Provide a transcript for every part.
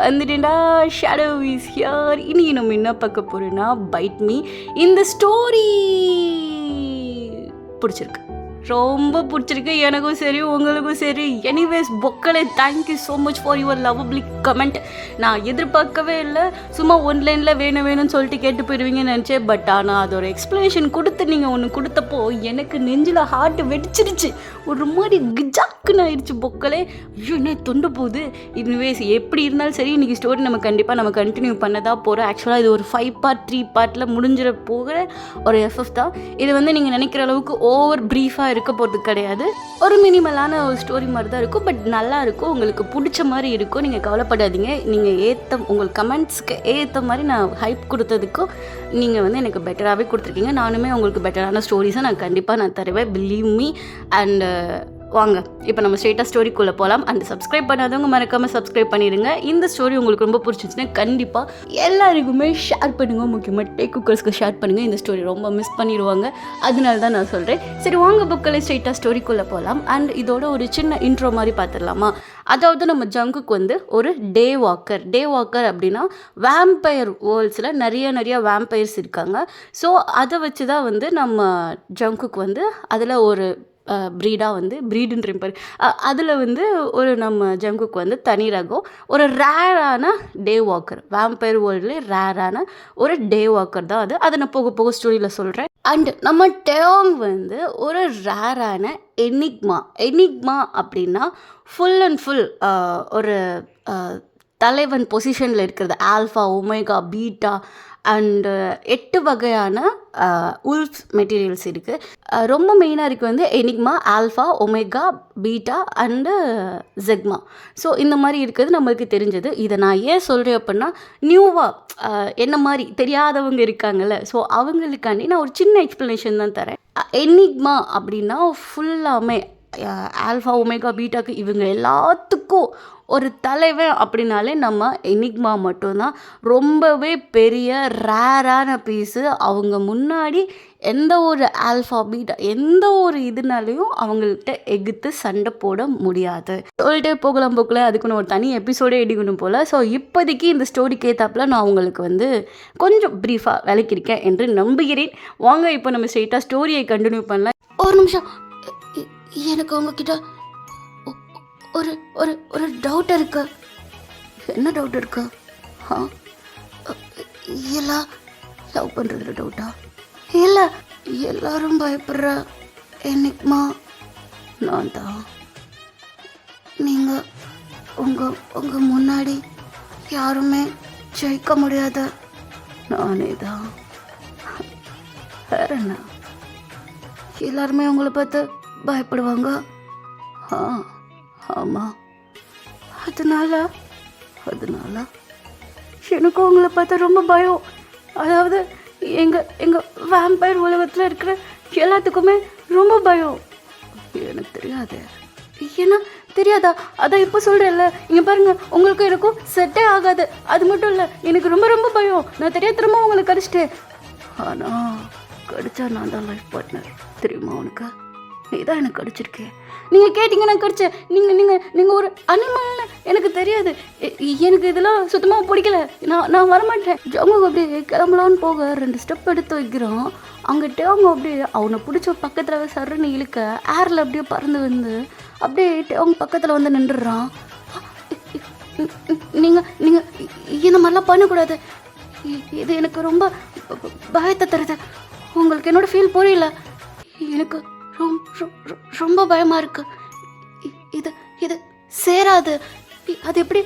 வந்துட்டேன்டா. Shadow is here. இனி நம்ம என்ன பார்க்க போகிறோன்னா பைட் மீ. இந்த ஸ்டோரி பிடிச்சிருக்கு, ரொம்ப பிடிச்சிருக்கு எனக்கும் சரி உங்களுக்கும் சரி. எனிவேஸ் பொக்களே, thank you so much for your லவ்வபிளி கமெண்ட். நான் எதிர்பார்க்கவே இல்லை, சும்மா ஒன்லைனில் வேணும்னு சொல்லிட்டு கேட்டு போயிடுவீங்கன்னு நினச்சேன். பட் ஆனால் அதோட எக்ஸ்ப்ளனேஷன் கொடுத்து நீங்கள் ஒன்று கொடுத்தப்போ எனக்கு நெஞ்சில் ஹார்ட்டு வெடிச்சிருச்சு, ஒரு மாதிரி கிஜாக்குன்னு ஆயிடுச்சு பொக்களே. ஐயோ என்ன தொண்டு போகுது. இனிவேஸ் எப்படி இருந்தாலும் சரி, இன்றைக்கி ஸ்டோரி நம்ம கண்டினியூ பண்ணதான் போகிறோம். ஆக்சுவலாக இது ஒரு 5 பார்ட் 3 பார்ட்டில் முடிஞ்சிட போகிற ஒரு எஃப்எஃப் தான். இது நீங்கள் நினைக்கிற அளவுக்கு ஓவர் ப்ரீஃபாக இருக்க போகிறது கிடையாது. ஒரு மினிமலான ஒரு ஸ்டோரி மாதிரி தான் இருக்கும். பட் நல்லா இருக்கும், உங்களுக்கு பிடிச்ச மாதிரி இருக்கும். நீங்கள் கவலைப்படாதீங்க. நீங்கள் உங்கள் கமெண்ட்ஸ்க்கு ஏற்ற மாதிரி நான் ஹைப் கொடுத்ததுக்கும் நீங்கள் எனக்கு பெட்டராகவே கொடுத்துருக்கீங்க. நானுமே உங்களுக்கு பெட்டரான ஸ்டோரிஸை நான் தருவேன், பிலீவ் மீ. அண்ட் வாங்க இப்போ நம்ம ஸ்ட்ரெயிட்டாக ஸ்டோரிக்குள்ளே போகலாம். அண்ட் சப்ஸ்கிரைப் பண்ணாதவங்க மறக்காமல் சப்ஸ்கிரைப் பண்ணிடுங்க. இந்த ஸ்டோரி உங்களுக்கு ரொம்ப பிடிச்சிச்சுன்னா கண்டிப்பாக எல்லாருக்குமே ஷேர் பண்ணுங்கள். முக்கியமாக டேக் குக்கர்ஸ்க்கு ஷேர் பண்ணுங்கள். இந்த ஸ்டோரி ரொம்ப மிஸ் பண்ணிடுவாங்க, அதனால தான் நான் சொல்கிறேன். சரி வாங்க புக்களை ஸ்ட்ரெயிட்டாக ஸ்டோரிக்குள்ளே போகலாம். அண்ட் இதோட ஒரு சின்ன இன்ட்ரோ மாதிரி பார்த்துடலாமா? அதாவது நம்ம ஜங்குக்கு ஒரு டே வாக்கர் அப்படின்னா வேம்பயர் வேர்ல்ட்ஸில் நிறைய வேம்பயர்ஸ் இருக்காங்க. ஸோ அதை வச்சு தான் நம்ம ஜங்குக்கு அதில் ஒரு ப்ரீடுன்ற பேர், அதில் ஒரு நம்ம ஜங்குக்கு தனி ரகம், ஒரு ரேரான டே வாக்கர், வேம்பயர் வேர்ல்ட்லேயே ரேரான ஒரு டே வாக்கர் தான் அது. அதை நான் போக ஸ்டோரியில் சொல்கிறேன். அண்ட் நம்ம டேங் ஒரு ரேரான எனிக்மா அப்படின்னா ஃபுல் அண்ட் ஃபுல் ஒரு தலைவன் பொசிஷனில் இருக்கிறது. ஆல்ஃபா, ஒமேகா, பீட்டா அண்டு 8 வகையான உல்ஃப்ஸ் மெட்டீரியல்ஸ் இருக்குது. ரொம்ப மெயினாக இருக்குது enigma, alpha, omega, beta and sigma. So இந்த மாதிரி இருக்கிறது நம்மளுக்கு தெரிஞ்சது. இதை நான் ஏன் சொல்கிறேன் அப்படின்னா, நியூவாக என்ன மாதிரி தெரியாதவங்க இருக்காங்கல்ல, ஸோ அவங்களுக்காண்டி நான் ஒரு சின்ன எக்ஸ்ப்ளனேஷன் தான் தரேன். எனிக்மா அப்படின்னா ஃபுல்லாமே ஆல்ஃபா, ஒமேகா, பீட்டாக்கு இவங்க எல்லாத்துக்கும் ஒரு தலைவன் அப்படின்னாலே நம்ம எனிக்மா மட்டும்தான். ரொம்பவே பெரிய ரேரான பீஸு. அவங்க முன்னாடி எந்த ஒரு ஆல்ஃபா, பீட்டா எந்த ஒரு இதுனாலையும் அவங்கள்ட்ட எகுத்து சண்டை போட முடியாது. சொல்லிட்டே போகலாம் போக்கல, அதுக்குன்னு ஒரு தனி எபிசோடே எடுக்கணும் போல். ஸோ இப்போதைக்கு இந்த ஸ்டோரிக்கு ஏற்றாப்புல நான் உங்களுக்கு கொஞ்சம் ப்ரீஃபாக விளக்கியிருக்கேன் என்று நம்புகிறேன். வாங்க இப்போ நம்ம ஸ்ட்ரெயிட்டாக ஸ்டோரியை கண்டினியூ பண்ணலாம். ஒரு நிமிஷம், எனக்கு உங்ககிட்ட ஒரு ஒரு ஒரு டவுட் இருக்கு. என்ன டவுட் இருக்கு? எல்லாம் லவ் பண்ணுறதுல டவுட்டா? இல்லை, எல்லாரும் பயப்படுற எனிக்மா நான் தான். நீங்கள் உங்கள் முன்னாடி யாருமே ஜெயிக்க முடியாத நானே தான். வேற என்ன? எல்லாருமே உங்களை பார்த்து பயப்படுவாங்க. ஆமாம், அதனால எனக்கு உங்களை பார்த்தா ரொம்ப பயம். அதாவது எங்கள் வேம்பயர் உலகத்தில் இருக்கிற எல்லாத்துக்குமே ரொம்ப பயம். எனக்கு தெரியாது. ஏன்னா தெரியாதா? அதான் இப்போ சொல்கிறேன்ல, இங்கே பாருங்கள், உங்களுக்கும் எனக்கும் செட்டே ஆகாது. அது மட்டும் இல்லை, எனக்கு ரொம்ப ரொம்ப பயம். நான் தெரியாதரமாக உங்களை கடிச்சிட்டேன். ஆனால் கடிச்சா நான் தான் லைஃப் பார்ட்னர், தெரியுமா உனக்கு? நீ தான் எனக்கு கடிச்சிருக்கேன். நீங்கள் கேட்டிங்க, நான் கடிச்சேன். நீங்கள் ஒரு அனிமல்னு எனக்கு தெரியாது. எனக்கு இதெல்லாம் சுத்தமாக பிடிக்கல. நான் வரமாட்டேன். அவங்க அப்படியே கிளம்பலான்னு போக 2 ஸ்டெப் எடுத்து வைக்கிறான். அங்கிட்டே அவங்க அப்படியே அவனை பிடிச்ச பக்கத்தில் சருன்னு இழுக்க ஏரில் அப்படியே பறந்து அப்படியே அவங்க பக்கத்தில் நின்றுடுறான். நீங்கள் இந்த மாதிரிலாம் பண்ணக்கூடாது. இது எனக்கு ரொம்ப பயத்தை தருது. உங்களுக்கு என்னோட ஃபீல் புரியல. எனக்கு ரொம்ப பயமாக இருக்கு. இது சேராது. அது எப்படி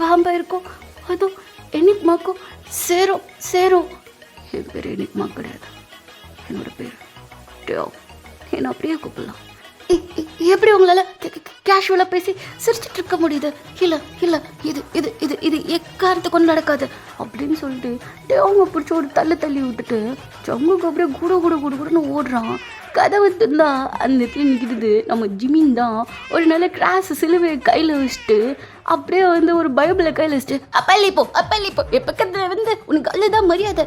வேம்பயருக்கும் அதுவும் எனிக்மாக்கும் சேரும். என் பேர் எனிக்மா கிடையாது, என்னோட பேர் டேவ். என்ன அப்படியே கூப்பிடலாம். எப்படி உங்களால் கேஷுவலாக பேசி சிரிச்சிட்டு இருக்க முடியுது? இல்லை இது இது இது இது எக்காரத்தை கொண்டு நடக்காது அப்படின்னு சொல்லிட்டு அவங்க பிடிச்சி ஒரு தள்ளி விட்டுட்டு ஜங்குக்கு அப்படியே கூடன்னு ஓடுறான். கதவு தான் அந்த இடத்துல நிற்கிறது நம்ம ஜிமின் தான். ஒரு நல்ல கிராஸ் சிலுவையை கையில் வச்சுட்டு அப்படியே ஒரு பைபிளை கையில் வச்சுட்டு அப்போ என் பக்கத்தில் உனக்கு அதுதான் மரியாதை,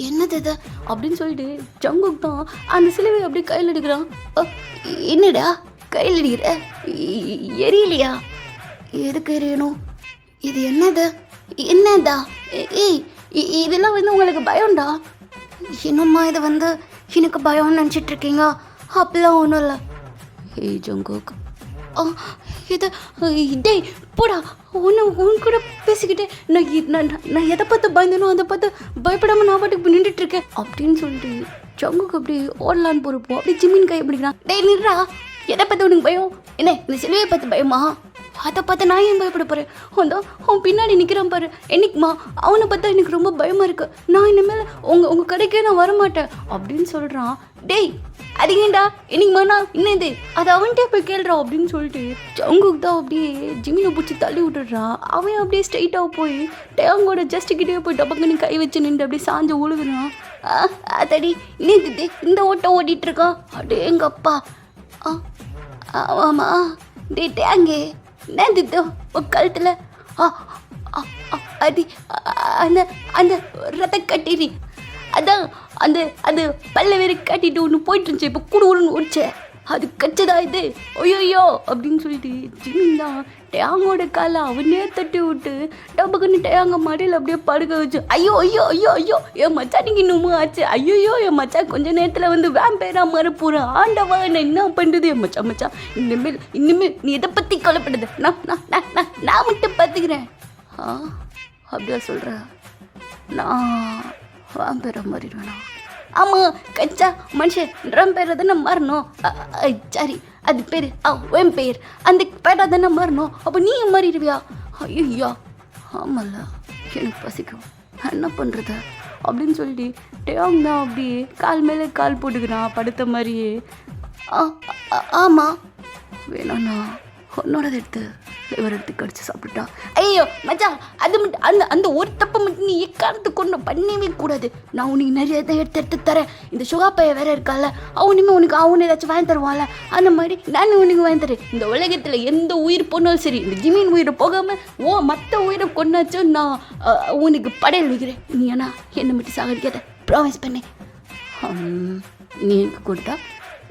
என்னது இது அப்படின்னு சொல்லிட்டு ஜங்குக் தான் அந்த சிலுவை அப்படியே கையில் எடுக்கிறான். என்னடா கையில் அடிக்கிற? எரியலையா? எதுக்கு எரியணும்? இது என்னது? என்னதா? ஏய், இதெல்லாம் வந்து உங்களுக்கு பயம்டா? என்னம்மா இது வந்து எனக்கு பயம்னு நினச்சிட்டு இருக்கீங்க? அப்படிலாம் ஒன்றும் இல்லை. ஏய் ஜங்குக், இது டேய் போடா, உன் கூட பேசிக்கிட்டே நான் எதை பார்த்து பயந்தனோ அதை பார்த்து பயப்படாமல் நான் பாட்டுக்கு நின்றுட்டு இருக்கேன் அப்படின்னு சொல்லிட்டு ஜங்குக்கு அப்படி ஓடலான்னு போகிறப்போ அப்படி ஜிம்மின் கை பிடிக்கிறான். டேய் நின்றா, எதை பார்த்து உனக்கு பயம்? என்ன இந்த சிலுவையை பார்த்து பயமா? அதை பார்த்து நான் ஏன் பயப்பட போகிறேன்? அவன் பின்னாடி நிற்கிறான் பாரு, என்னைக்குமா அவனை பார்த்தா எனக்கு ரொம்ப பயமாக இருக்கு. நான் இனிமேல் உங்கள் கடைக்கே நான் வரமாட்டேன் அப்படின்னு சொல்கிறான். டேய் அது ஏன்டா என்னைக்குமாண்ணா என்னது அது அவன்கிட்டே போய் கேள்றான் அப்படின்னு சொல்லிட்டு ஜங்குக்கு தான் அப்படியே ஜிமினை பிடிச்சி தள்ளி விட்டுடுறான். அவன் அப்படியே ஸ்ட்ரைட்டாக போய் டேங்கோட ஜஸ்ட்டுக்கிட்டே போய் டபக்குன்னு கை வச்சு நின்று அப்படியே சாஞ்சு உழுகுறான். அதடி என்னது இந்த ஓட்டம் ஓடிட்டு இருக்கான்? அப்படியே எங்கள் அப்பா. ஆமாம்மா டே டேங்கே என்னது கழுத்தில் அடி அந்த அந்த ரத்த கட்டிரி அதான் அந்த அது பல்ல வேற கட்டிட்டு ஒன்று போயிட்டு இருந்துச்சு. இப்போ கூடுன்னு ஓடிச்சேன், அது கச்சதா இது ஐயோ அப்படின்னு சொல்லிட்டு ஜிமின் தான் டேங்கோட காலை அவனே தட்டி விட்டு டபுக்குன்னு டேங்க மடியில் அப்படியே படுக்க வச்சு ஐயோ ஐயோ ஐயோ ஐயோ என் மச்சான் நீங்கள் இன்னும் ஆச்சு, ஐயோ என் மச்சான் கொஞ்ச நேரத்தில் வந்து வேம்பேரா மாற போகிறேன், ஆண்டவா நான் என்ன பண்ணுறது? என் மச்சான் இனிமேல் நீ எதை பற்றி கவலைப்படுது, நான் மட்டும் பார்த்துக்கிறேன். அப்படியா சொல்கிறேன்? நான் வேம்பேரா மாறிடுவேண்ணா? ஆமாம் கச்சா மனுஷன் பேரை தானே மாறணும். சரி அது பேர் என் பேர் அந்த பேரை தானே மாறணும். அப்போ நீ மாறிடுவியா? ஐயா ஆமாம்ல எனக்கு பசிக்கும், என்ன பண்ணுறது அப்படின்னு சொல்லிட்டு டேங் தான் அப்படியே கால் மேலே கால் போட்டுக்கிறான் படுத்த மாதிரியே. ஆமாம் வேணாண்ணா உன்னோடது எடுத்து லிவர் எடுத்து கடிச்சு சாப்பிட்டா. ஐயோ மச்சான் அது மட்டும் அந்த ஒரு தப்பை மட்டும் நீ எக்காரத்து கொண்டு பண்ணவே கூடாது. நான் உனக்கு நிறைய இதை எடுத்து தரேன். இந்த சுகா பையன் வேற இருக்கால, அவனுமே உனக்கு அவனு ஏதாச்சும் வாங்கி தருவான்ல, அந்த மாதிரி நானும் உனக்கு வாங்கி தரேன். இந்த உலகத்தில் எந்த உயிர் போனாலும் சரி, இந்த ஜிமின் உயிரை போகாமல் மற்ற உயிரை கொண்டாச்சும் நான் உனக்கு படையல் வைக்கிறேன். நீ ஏன்னா என்னை மட்டும் சாகடிக்காத ப்ராமிஸ் பண்ணேன். நீ எனக்கு கொடுத்தா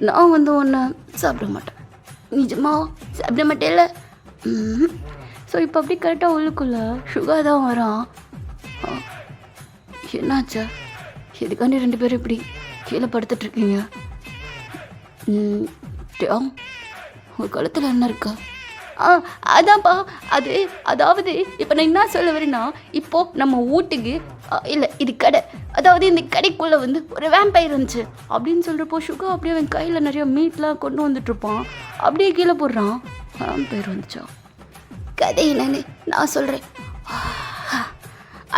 நான் வந்து ஒன்றை சாப்பிட மாட்டேன். நிஜமா சாப்பிட மாட்டேல? ஸோ இப்போ அப்படி கரெக்டாக உள்ளுக்குள்ள சுகா தான் வரான். என்னாச்சா? எதுக்காண்டி 2 பேரும் இப்படி கீழே படுத்துட்ருக்கீங்க? உங்கள் கழுத்தில் என்ன இருக்கா? அதான்ப்பா அதாவது இப்போ நான் என்ன சொல்ல வரேன்னா, இப்போது நம்ம வீட்டுக்கு இல்லை இது கடை, அதாவது இந்த கடைக்குள்ளே வந்து ஒரு வேம்பயர் இருந்துச்சு அப்படின்னு சொல்கிறப்போ சுகா அப்படியே அவன் கையில் நிறைய மீட்லாம் கொண்டு வந்துட்டுருப்பான். அப்படியே கீழே போடுறான். வேம்பயர் வந்துச்சா? கதை என்னன்னு நான் சொல்கிறேன்.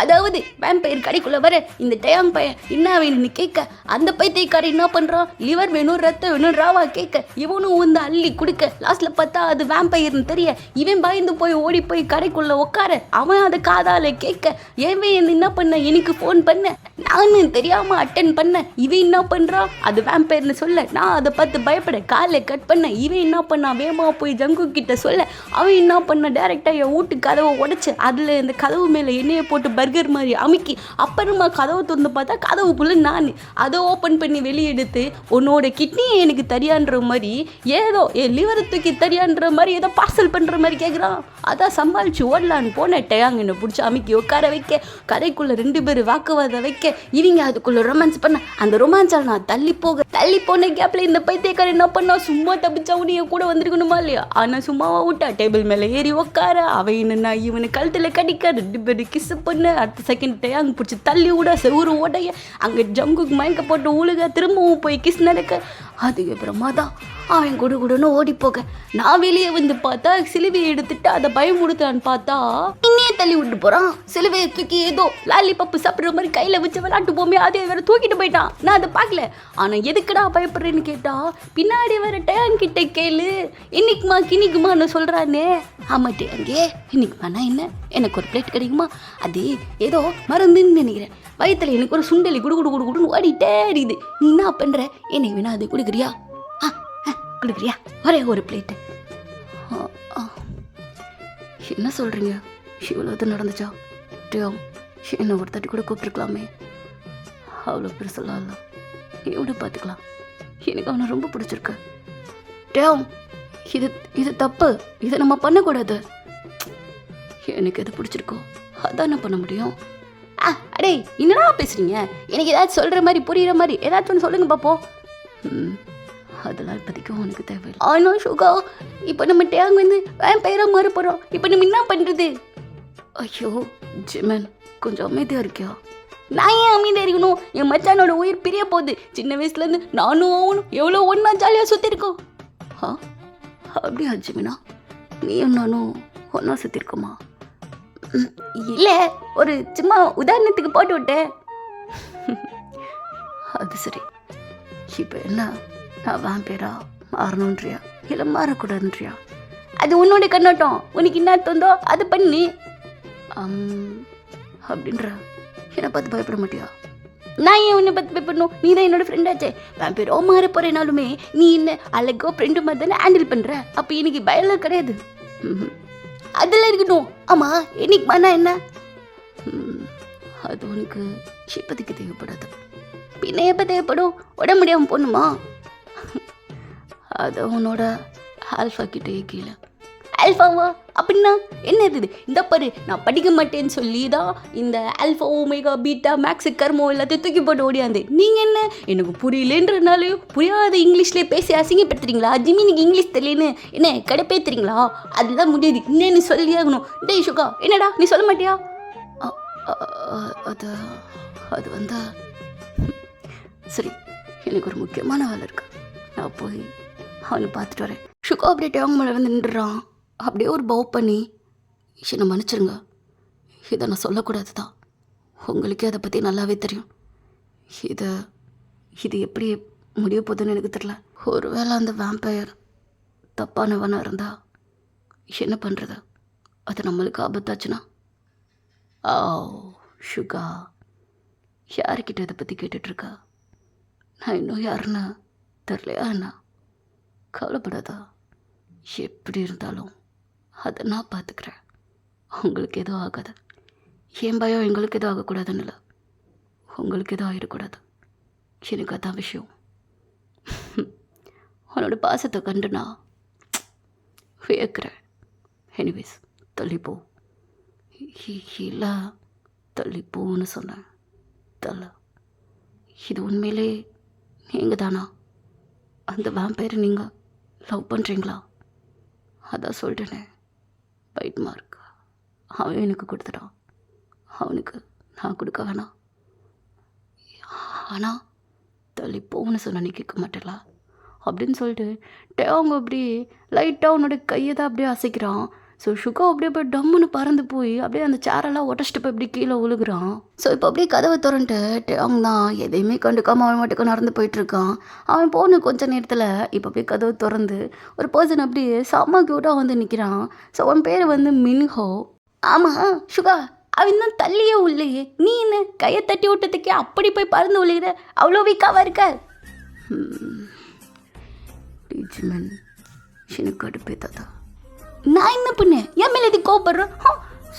அதாவது வேம்பயர் கடைக்குள்ளே வர இந்த டயாங் பையன் என்ன வேணும்னு கேட்க, அந்த பைத்தியக்காரன் என்ன பண்ணுறான், லிவர் வேணும் ரத்தம் வேணும் ராவா கேட்க, இவனும் வந்து அள்ளி கொடுக்க, லாஸ்ட்டில் பார்த்தா அது வேம்பயர்னு தெரிய இவன் பயந்து போய் ஓடி போய் கடைக்குள்ளே உட்கார, அவன் அதை காதால் கேட்க, ஏன் என்ன பண்ண எனக்கு ஃபோன் பண்ண, நானும் தெரியாமல் அட்டன் பண்ண, இவன் என்ன பண்ணுறான் அது வேம்பயர்னு சொல்ல, நான் அதை பார்த்து பயப்பட காலை கட் பண்ண, இவன் என்ன பண்ணான் வேகமாக போய் ஜங்கு கிட்ட சொல்ல, அவன் என்ன பண்ண டேரெக்டாக என் வீட்டு கதவை உடைச்சு அதில் இந்த கதவு மேலே எண்ணெயை போட்டு பர்கர் மாதிரி அமுக்கி அப்புறமா கதவை திறந்து பார்த்தா கதவுக்குள்ளே நான் அதை ஓப்பன் பண்ணி வெளியெடுத்து உன்னோட கிட்னியை எனக்கு தரியான்ற மாதிரி ஏதோ என் லிவரை தூக்கி தரியான்ற மாதிரி ஏதோ பார்சல் பண்ணுற மாதிரி கேட்குறான். அதான் சமாளித்து ஓடலான்னு போனேன். டயாங்க என்னை பிடிச்சி அமுக்கி உட்கார வைக்க, கதைக்குள்ளே 2 பேர் வாக்குவாதம் வைக்க, இவங்க அதுக்குள்ளே ரொமான்ஸ் பண்ண, அந்த ரொமான்ஸால் நான் தள்ளி போன கேப்பில் இந்த பைத்தியக்காரன் என்ன பண்ணா, சும்மா தப்பிச்சா உனிய கூட வந்திருக்கணுமா இல்லையா? ஆனால் சும்மாவா விட்டா டேபிள் மேலே ஏறி உட்கார, அவன் என்னன்னா இவனை கழுத்தில் கடிக்க, 2 பேர் கிஸ் பண்ண, அடுத்த செகண்ட் டயாங் பிடிச்சி தள்ளி விட, செவுறு உடைய, அங்கே ஜங்குக்கு மயக்க போட்டு உழுக, திரும்பவும் போய் கிஸ் நடக்க, அதுக்கப்புறமா தான் அவன் குடுன்னு ஓடி போக, நான் வெளியே வந்து பார்த்தா சிலுவையை எடுத்துட்டு அதை பயமுடுத்தான்னு பார்த்தா இன்னே தள்ளி விட்டு போகிறான். சிலுவையை தூக்கி ஏதோ லாலி பப்பு சாப்பிட்ற மாதிரி கையில் வச்சு விளாட்டு போமே அதே வேற தூக்கிட்டு போயிட்டான். நான் அதை பார்க்கல. ஆனால் எதுக்குடா பயப்படுறேன்னு கேட்டா, பின்னாடி வேற டயாங் கிட்ட கேளு, இன்னைக்குமான்னு சொல்கிறானே. ஆமாம் டேங்கே இன்னைக்குமாண்ணா என்ன, எனக்கு ஒரு பிளேட் கிடைக்குமா? அது ஏதோ மருந்துன்னு நினைக்கிறேன். வயிற்றுல எனக்கு ஒரு சுண்டலி குடுன்னு ஓடிட்டே இருக்குது. நீ என்ன பண்ணுற, என்னை வேணா அது கொடுக்குறியா? கொடுக்குறியா? ஒரே ஒரு பிளேட்டு. என்ன சொல்கிறீங்க? இவ்வளோ நடந்துச்சா? டேம் என்னை ஒரு தட்டி கூட கூப்பிட்டுருக்கலாமே. அவ்வளோ பெருசெல்லாம் இல்லை, எப்படி பார்த்துக்கலாம். எனக்கு அவனை ரொம்ப பிடிச்சிருக்கு. டேம் இது தப்பு, இதை நம்ம பண்ணக்கூடாது. எனக்கு எது பிடிச்சிருக்கோ அதான் என்ன பண்ண முடியும். அடே என்னடா பேசுகிறீங்க? எனக்கு ஏதாச்சும் சொல்கிற மாதிரி புரிகிற மாதிரி ஏதாச்சும் ஒன்று சொல்லுங்க பார்ப்போம். அதெல்லாம் இப்போதைக்கும் உனக்கு தேவையில்லை. ஆனால் சுகா, இப்போ நம்ம டேங் வந்து பேராக மாற போகிறோம். இப்போ நம்ம என்ன பண்ணுறது? ஐயோ ஜிமன், கொஞ்சம் அமைதியாக இருக்கியா? நான் ஏன் அமைதியாக இருக்கணும்? என் மச்சானோட உயிர் பிரிய போகுது. சின்ன வயசுலேருந்து நானும் ஆகணும் எவ்வளோ ஒன்றா ஜாலியாக சுற்றிருக்கோம். அப்படியா ஜிமினா? நீயும் நானும் ஒன்றா சுற்றிருக்கோமா? இல்லை, ஒரு சும்மா உதாரணத்துக்கு போட்டு விட்டேன். அது சரி, இப்போ என்ன, நான் வேம்பேரா மாறணுன்றியா இல்லை மாறக்கூடாதுன்றியா? அது உன்னோட கண்ணோட்டம். உனக்கு என்ன தோந்தோ அது பண்ணி அப்படின்ற. என்னை பார்த்து பயப்பட மாட்டியா? நான் ஏன் உன்னை பார்த்து பயப்படணும்? நீ தான் என்னோட ஃப்ரெண்டாச்சே. வேம்பேரோ மாற போகிறேனாலுமே நீ என்ன அழகோ ஃப்ரெண்டு மாதிரி தானே ஹேண்டில் பண்ணுற. அப்போ எனக்கு பயம்லாம் கிடையாது. அதெல்லாம் இருக்கட்டும். ஆமாம், என்னைக்கு மண்ணா என்ன? அது உனக்கு இப்போதைக்கு தேவைப்படாது. பின்ன எப்போ தேவைப்படும்? உட முடியாமல் போகணுமா? அது உன்னோட ஆல்ஃபா கிட்டே கீழே. ஆல்ஃபாவா? அப்படின்னா என்ன இது? இந்த பாரு, நான் படிக்க மாட்டேன்னு சொல்லி தான் இந்த ஆல்ஃபா ஓமேகா பீட்டா மேக்ஸு கர்மோ எல்லாத்தையும் தூக்கி போட்டு ஓடியாந்து. நீங்கள் என்ன எனக்கு புரியலன்றனாலையும் புரியாத இங்கிலீஷ்லேயே பேசி அசிங்கப்படுத்துறீங்களா? ஜிமினிக்கு இங்கிலீஷ் தெரியலன்னு என்ன கடைப்பேத்துறீங்களா? அதுதான் முடியாது. இன்னும் சொல்லி ஆகணும். டேய் சுகா, என்னடா நீ சொல்ல மாட்டியா? அது வந்து சரி, எனக்கு ஒரு முக்கியமான வேலை இருக்கு. நான் போய் அவனை பார்த்துட்டு வரேன். சுகா அப்படியே டேங் மேலே வந்து நின்றுறான். அப்படியே ஒரு பவ் பண்ணி, என்னை மன்னிச்சிருங்க, இதை நான் சொல்லக்கூடாது தான். உங்களுக்கே அதை பற்றி நல்லாவே தெரியும். இது எப்படி முடிய போகுதுன்னு எனக்கு தெரியல. ஒருவேளை அந்த வேம்பயர் தப்பானவனாக இருந்தா என்ன பண்ணுறது? அது நம்மளுக்கு ஆபத்தாச்சுன்னா? சுகா, யார்கிட்ட இதை பற்றி கேட்டுட்ருக்கா? நான் இன்னும் யாருன்னா தெரியலையா என்ன? கவலைப்படாதா. எப்படி இருந்தாலும் அதை நான் பார்த்துக்கிறேன். உங்களுக்கு எதுவும் ஆகாது. என் பயம் எங்களுக்கு எதுவும் ஆகக்கூடாதுன்னு இல்லை, உங்களுக்கு எதுவும் ஆகிடக்கூடாது. எனக்கு அதான் விஷயம். உன்னோட பாசத்தை கண்டு நான் வியக்கிறேன். எனிவேஸ், தள்ளிப்போ. இல்லை, தள்ளிப்போன்னு சொன்னேன். தள்ள. இது உண்மையிலே நீங்கள் தானா? அந்த வேம்பயரை நீங்கள் லவ் பண்ணுறீங்களா? அதான் சொல்லிட்டேனே, பைட் மார்க் அவன் எனக்கு கொடுத்துட்டான். அவனுக்கு நான் கொடுக்க வேணாம். ஆனால் தள்ளிப்போன்னு சொன்ன நீ கேட்க மாட்டேலா அப்படின்னு சொல்லிட்டு அவங்க அப்படியே லைட்டாக அவனோட கையை தான் அப்படியே அசைக்கிறான். ஸோ சுகா அப்படியே போய் டம்முன்னு பறந்து போய் அப்படியே அந்த சேரெல்லாம் உடச்சிட்டு போய் அப்படியே கீழே விழுகிறான். ஸோ இப்போ அப்படியே கதவை திறந்துட்டு டேங் தான் எதையுமே கண்டுக்காமல் அவன் மட்டுக்கு நடந்து போயிட்டுருக்கான். அவன் போன கொஞ்ச நேரத்தில் இப்போ அப்படியே கதவை திறந்து ஒரு பர்சன் அப்படியே செம்ம க்யூட்டாக வந்து நிற்கிறான். ஸோ அவன் பேர் வந்து மின்ஹோ. ஆமாம் சுகா, அவன் தான் தள்ளியே உள்ளேயே. நீ என்ன கையை தட்டி விட்டதுக்கே அப்படி போய் பறந்து விழுகிற? அவ்வளோ வீக்காவாக இருக்க? டீச்மேன் எனக்கு அடுப்பே தாத்தா. நான் என்ன பண்ணேன்? என் மேலே இது கோபப்படுறேன்?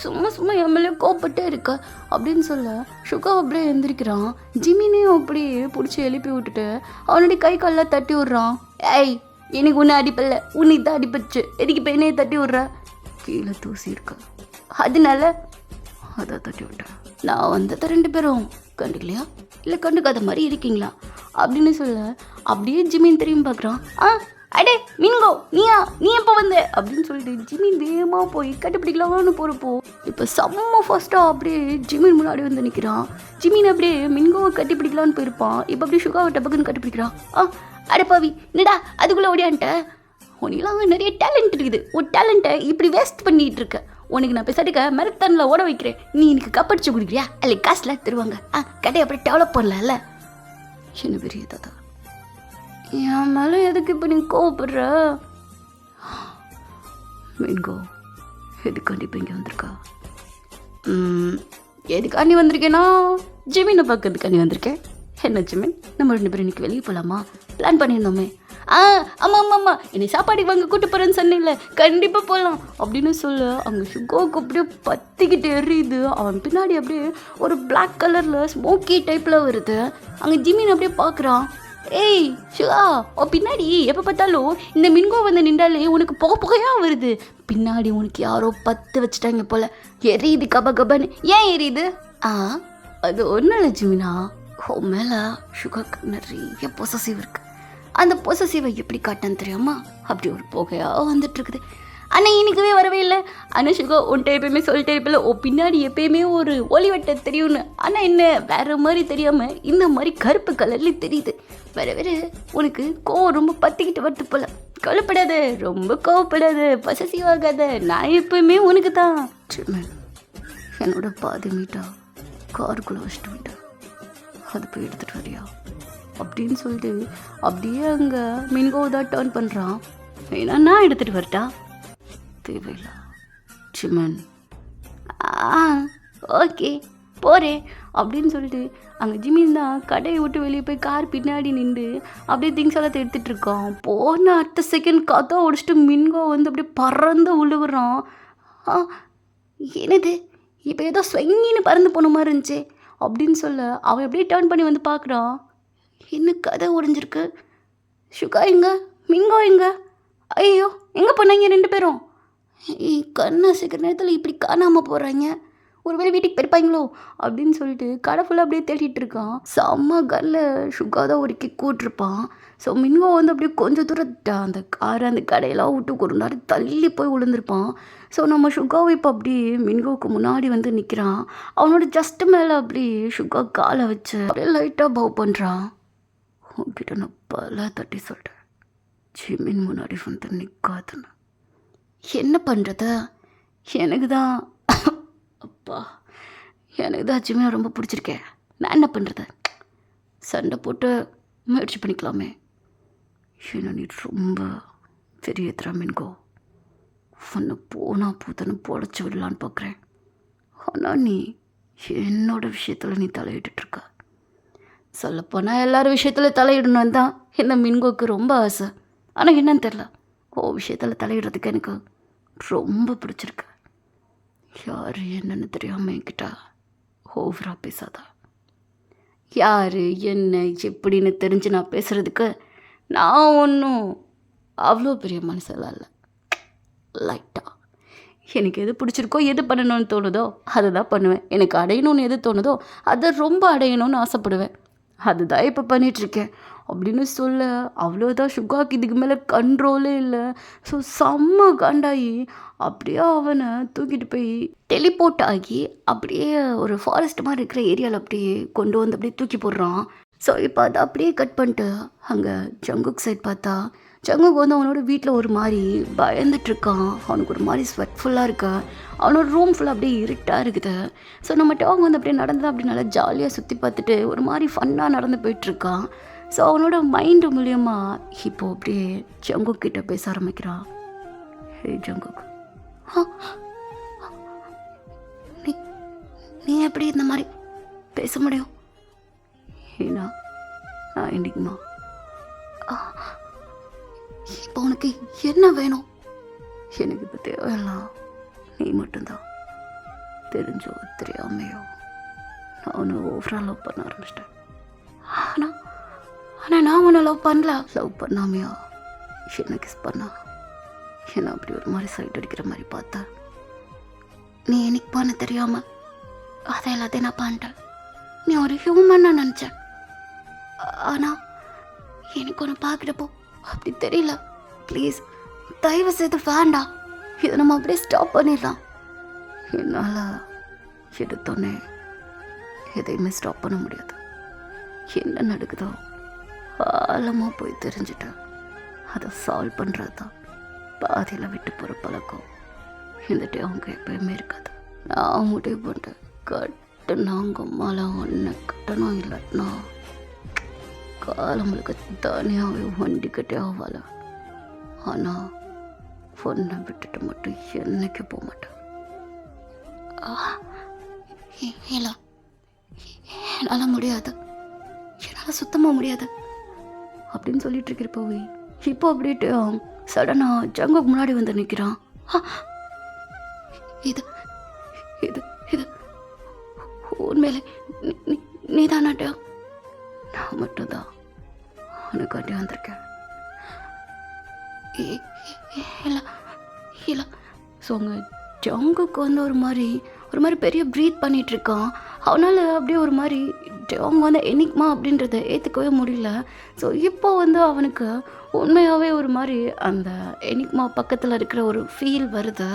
சும்மா என் மேலே கோபப்பட்டே இருக்க அப்படின்னு சொல்ல சுகா அப்படியே எழுந்திரிக்கிறான். ஜிமினையும் அப்படியே பிடிச்சி எழுப்பி விட்டுட்டு அவனுடைய கை காலில் தட்டி விட்றான். ஏய், எனக்கு ஒன்று அடிப்பல்ல, உன்னை தான் அடிப்பச்சு, எதுக்கு இப்போ என்னையை தட்டி விட்ற? கீழே தூசி இருக்க, அதனால அதை தட்டி விட்டேன். நான் வந்ததை 2 பேரும் கண்டுக்கலையா இல்லை கண்டுக்காத மாதிரி இருக்கீங்களா அப்படின்னு சொல்ல அப்படியே ஜிமின் திரும்பி பார்க்குறான். அடே மின்கோ, நீ எப்போ வந்த அப்படின்னு சொல்லிட்டு ஜிமின் வேகமாக போய் கண்டுபிடிக்கலாம்னு போகிறப்போ இப்போ செம்ம ஃபர்ஸ்ட்டாக அப்படியே ஜிமின் முன்னாடி வந்து நிற்கிறான். ஜிமின் அப்படியே மின்கோவை கட்டிப்பிடிக்கலான்னு போயிருப்பான். இப்போ அப்படியே சுகாவை டபக்குன்னு கட்டிப்பிடிக்கிறான். அடப்பாவி, என்னடா அதுக்குள்ளே ஓடியான்ட்ட? உனக்குலாம் நிறைய டேலண்ட் இருக்குது. ஒரு டேலண்ட்டை இப்படி வேஸ்ட் பண்ணிகிட்டு இருக்க. உனக்கு நான் பேசாட்டுக்க மரத்தானில் ஓட வைக்கிறேன். நீ எனக்கு கப்படிச்சு குடிக்கிறியா? அல்ல காசுலாம் தருவாங்க. கடையை அப்படியே டெவலப் பண்ணல. என்ன பெரிய தாத்தா, என் மேலே எதுக்கு இப்போ நீ கோவப்படுற? மின்கோ, எதுக்காண்டி இப்போ இங்கே வந்திருக்கா? எதுக்காண்டி வந்திருக்கேன்னா ஜிமினை பார்க்கறதுக்காண்டி வந்திருக்கேன். என்ன ஜிமின், நம்ம 2 பேரும் இன்னைக்கு வெளியே போகலாமா? பிளான் பண்ணியிருந்தோமே. ஆமாம், என்னை சாப்பாடு வாங்க கூட்டு போகிறேன்னு சொன்னேன்ல, கண்டிப்பாக போகலாம் அப்படின்னு சொல்ல அங்கே சுகோவுக்கு அப்படியே பற்றிக்கிட்டு எறியுது. அவன் பின்னாடி அப்படியே ஒரு பிளாக் கலரில் ஸ்மோக்கி டைப்பில் வருது. அங்கே ஜிமின் அப்படியே பார்க்குறான். ஏய் ஷுகா பின்னாடி எப்போ பார்த்தாலும் இந்த மின்கோ வந்து நின்றாலே உனக்கு புகையாக வருது. பின்னாடி உனக்கு யாரோ 10 வச்சுட்டாங்க போல. எரியுது கப கபன்னு. ஏன் எரியுது? அது ஒன்றும் இல்லை ஜிமினா, மேலே ஷுகாக்கு நிறைய பொசசிவ் இருக்கு. அந்த பொசசிவை எப்படி காட்டன்னு தெரியாமா அப்படி ஒரு புகையாக வந்துட்டு இருக்குது. ஆனால் இன்னைக்குவே வரவே இல்லை. ஆனால் ஷுகா உன்ட்ட எப்பயுமே சொல்லிட்டே இருப்பில்ல, பின்னாடி எப்பயுமே ஒரு ஒளிவட்ட தெரியும்னு. ஆனால் என்ன வேற மாதிரி தெரியாமல் இந்த மாதிரி கருப்பு கலர்ல தெரியுது. வேற உனக்கு கோவம் ரொம்ப பற்றிக்கிட்டு வருது போல. கவலைப்படாத, ரொம்ப கோவப்படாத, பொசசிவ் ஆகாத. நான் எப்பயுமே உனக்கு தான். என்னோட பாதி மீட்டா காருக்குள்ளே வச்சுட்டு விட்டேன், அது போய் எடுத்துகிட்டு வரியா அப்படின்னு சொல்லிட்டு அப்படியே அங்கே மின்கோ தான் டேர்ன் பண்ணுறான். ஏன்னா நான் எடுத்துகிட்டு வரட்டா? தேவையில்லை சிமன். ஓகே போகிறேன் அப்படின்னு சொல்லிட்டு அங்கே ஜிமின் தான் கடையை விட்டு வெளியே போய் கார் பின்னாடி நின்று அப்படியே திங்ஸ் எல்லாம் எடுத்துகிட்டு இருக்கான். போன அடுத்த செகண்ட் கதை ஒடிச்சிட்டு மின்கோ வந்து அப்படியே பறந்து விழுகுறான். என்னது இப்போ ஏதோ ஸ்வங்கின்னு பறந்து போன மாதிரி இருந்துச்சு அப்படின்னு சொல்ல அவன் அப்படியே டேர்ன் பண்ணி வந்து பார்க்குறான். என்ன கதை உடைஞ்சிருக்கு? ஷுகா எங்க, மின்கோ எங்க? ஐயோ எங்கே போனாங்க 2 பேரும்? கண்ணா சீக்கிர நேரத்தில் இப்படி காணாமல் போகிறாங்க. ஒருவேளை வீட்டுக்கு போயிருப்பாங்களோ அப்படின்னு சொல்லிட்டு கடை ஃபுல்லாக அப்படியே தேடிட்டு இருக்கான். செம்ம கல்லில் ஷுகா தான் ஒரு கிக் கூட்டிருப்பான். ஸோ மின்கோ வந்து அப்படியே கொஞ்சம் தூரம் அந்த காரை அந்த கடையெல்லாம் விட்டு ஒரு நேரம் தள்ளி போய் விழுந்திருப்பான். ஸோ நம்ம ஷுகாவை இப்போ அப்படி மின்கோவுக்கு முன்னாடி வந்து நிற்கிறான். அவனோட ஜஸ்ட் மேலே அப்படி ஷுகா காலை வச்சு அப்படியே லைட்டாக பவ் பண்ணுறான். உன்கிட்ட நான் பல தட்டி சொல்லிட்டேன், ஜிமின் முன்னாடி வந்து நிற்காதுன்னு. என்ன பண்ணுறது? எனக்கு தான் அப்பா எனக்கு தான் ஜிமினை ரொம்ப பிடிச்சிருக்கேன். நான் என்ன பண்ணுறது? சண்டை போட்டு முயற்சி பண்ணிக்கலாமே. ஏன்னா நீ ரொம்ப பெரிய திறமின்கோ, உன்னை போனால் பூத்தனை பொழைச்சி விடலான்னு பார்க்குறேன். ஆனால் நீ என்னோட விஷயத்தில் நீ தலையிட்டுருக்க. சொல்லப்போனால் எல்லாரும் விஷயத்தில் தலையிடணும் தான் இந்த மின்கோக்கு ரொம்ப ஆசை. ஆனால் என்னன்னு தெரில, விஷயத்தில் தலையிடுறதுக்கு எனக்கு ரொம்ப பிடிச்சிருக்கு. யார் என்னன்னு தெரியாமல் என்கிட்ட ஓவராக பேசாதா. யார் என்ன எப்படின்னு தெரிஞ்சு நான் பேசுகிறதுக்கு நான் ஒன்றும் அவ்வளோ பெரிய மனசெல்லாம் இல்லை. லைட்டாக எனக்கு எது பிடிச்சிருக்கோ, எது பண்ணணும்னு தோணுதோ அதை தான் பண்ணுவேன். எனக்கு அடையணும்னு எது தோணுதோ அதை ரொம்ப அடையணும்னு ஆசைப்படுவேன். அதுதான் இப்போ பண்ணிகிட்ருக்கேன் அப்படின்னு சொல்ல அவ்வளோதான். ஷுகாக்கு இதுக்கு மேலே கண்ட்ரோலே இல்லை. ஸோ செம்ம காண்டாகி அப்படியே அவனை தூக்கிட்டு போய் டெலிபோர்ட் ஆகி அப்படியே ஒரு ஃபாரஸ்ட் மாதிரி இருக்கிற ஏரியாவில் அப்படியே கொண்டு வந்து அப்படியே தூக்கி போடுறான். ஸோ இப்போ அதை அப்படியே கட் பண்ணிட்டு அங்கே ஜங்குக் சைட் பார்த்தா ஜங்குக் வந்து அவனோட வீட்டில் ஒரு மாதிரி பயந்துட்டுருக்கான். அவனுக்கு ஒரு மாதிரி ஸ்வெட்ஃபுல்லாக இருக்கா. அவனோட ரூம் ஃபுல்லாக அப்படியே இருட்டாக இருக்குது. ஸோ நம்ம டாக் வந்து அப்படியே நடந்து அப்படி நல்லா ஜாலியாக சுற்றி பார்த்துட்டு ஒரு மாதிரி ஃபன்னாக நடந்து போயிட்டுருக்கான். ஸோ அவனோட மைண்டு மூலியமா இப்போ அப்படியே ஜங்குக் கிட்ட பேச ஆரம்பிக்கிறான். ஹே ஜங்குக், நீ எப்படி இந்த மாதிரி பேச முடியும்? ஏன்னா நான் இன்னைக்குமா இப்போ உனக்கு என்ன வேணும்? எனக்கு இப்போ தேவையெல்லாம் நீ மட்டும்தான். தெரிஞ்சோ தெரியாமையோ நான் உன்னை ஓவராக லவ் பண்ண ஆரம்பிச்சிட்டேன். ஆனால் நான் உன்னை லவ் பண்ணல. லவ் பண்ணாமையா என்ன கிஸ் பண்ணா? என்ன அப்படி ஒரு மாதிரி சைட் அடிக்கிற மாதிரி பார்த்தா நீ எனக்கு பண்ண தெரியாமல் அதை எல்லாத்தையும் நான் பண்ணிட்டேன். நீ ஒரு ஹியூமன் நான் நினச்சேன். ஆனால் எனக்கு ஒன்று பார்க்குறப்போ அப்படி தெரியல. ப்ளீஸ் தயவு செய்து வேண்டாம், இதை நம்ம அப்படியே ஸ்டாப் பண்ணிடலாம். என்னால் எடுத்தோன்னே எதையுமே ஸ்டாப் பண்ண முடியாது. என்ன நடக்குதோ ஆழமாக போய் தெரிஞ்சுட்டேன். அதை சால்வ் பண்ணுறது தான் பாதியில் விட்டு போகிற பழக்கம் இந்த அவங்க எப்பயுமே இருக்காது. நான் முடிவு பண்ணுறேன், கட்டுனா உங்கள் அம்மால ஒன்று கட்டணும், இல்லாட்டினா காலங்களுக்கு தனியாகவே வண்டி கட்டே ஆகல. ஆனால் பொண்ணை விட்டுட்டு மட்டும் என்னைக்கு போக மாட்டேன். இல்லை, என்னால் முடியாது, என்னால் சுத்தமாக முடியாது அப்படின்னு சொல்லிட்டு இருக்கிறப்போவே இப்போ அப்படின்ட்டு சடனாக ஜங்குக்கு முன்னாடி வந்து நிற்கிறான். இது இது இது உண்மையிலே நீ தானாட்டா? நான் மட்டும்தான் உனக்காண்டி வந்திருக்கேன். இல்லை இல்லை. ஸோ உங்கள் ஜங்குக்கு வந்து ஒரு மாதிரி பெரிய ப்ரீத் பண்ணிகிட்ருக்கான். அவனால் அப்படியே ஒரு மாதிரி அவங்க வந்து எனிக்மா அப்படின்றத ஏற்றுக்கவே முடியல. ஸோ இப்போ வந்து அவனுக்கு உண்மையாகவே ஒரு மாதிரி அந்த எனிக்மா பக்கத்தில் இருக்கிற ஒரு ஃபீல் வருது.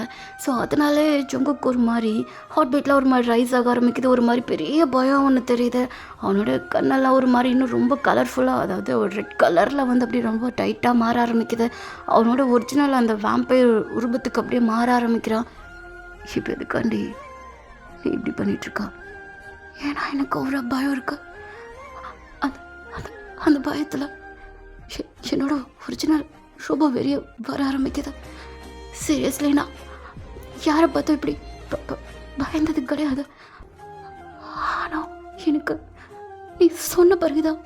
ஸோ அதனாலே ஜங்குக்கு ஒரு மாதிரி ஹார்ட் பீட்லாம் ஒரு மாதிரி ரைஸ் ஆக ஆரம்பிக்குது. ஒரு மாதிரி பெரிய பயம் ஒன்று தெரியுது. அவனோட கண்ணெல்லாம் ஒரு மாதிரி இன்னும் ரொம்ப கலர்ஃபுல்லாக, அதாவது ஒரு ரெட் கலரில் வந்து அப்படியே ரொம்ப டைட்டாக மாற ஆரம்பிக்குது. அவனோட ஒரிஜினல் அந்த வேம்பயர் உருவத்துக்கு அப்படியே மாற ஆரம்பிக்கிறான். இப்போ எதுக்காண்டி நீ இப்படி பண்ணிகிட்ருக்கா? ஏன்னா எனக்கு ஒரு பயம் இருக்கு. அந்த பயத்தில் என்னோட ஒரிஜினல் ரொம்ப வெளிய வர ஆரம்பிக்குது. சீரியஸ்லி நான் யாரை பார்த்தும் இப்படி பயந்தது கிடையாது. ஆனால் எனக்கு நீ சொன்ன பிறகுதான்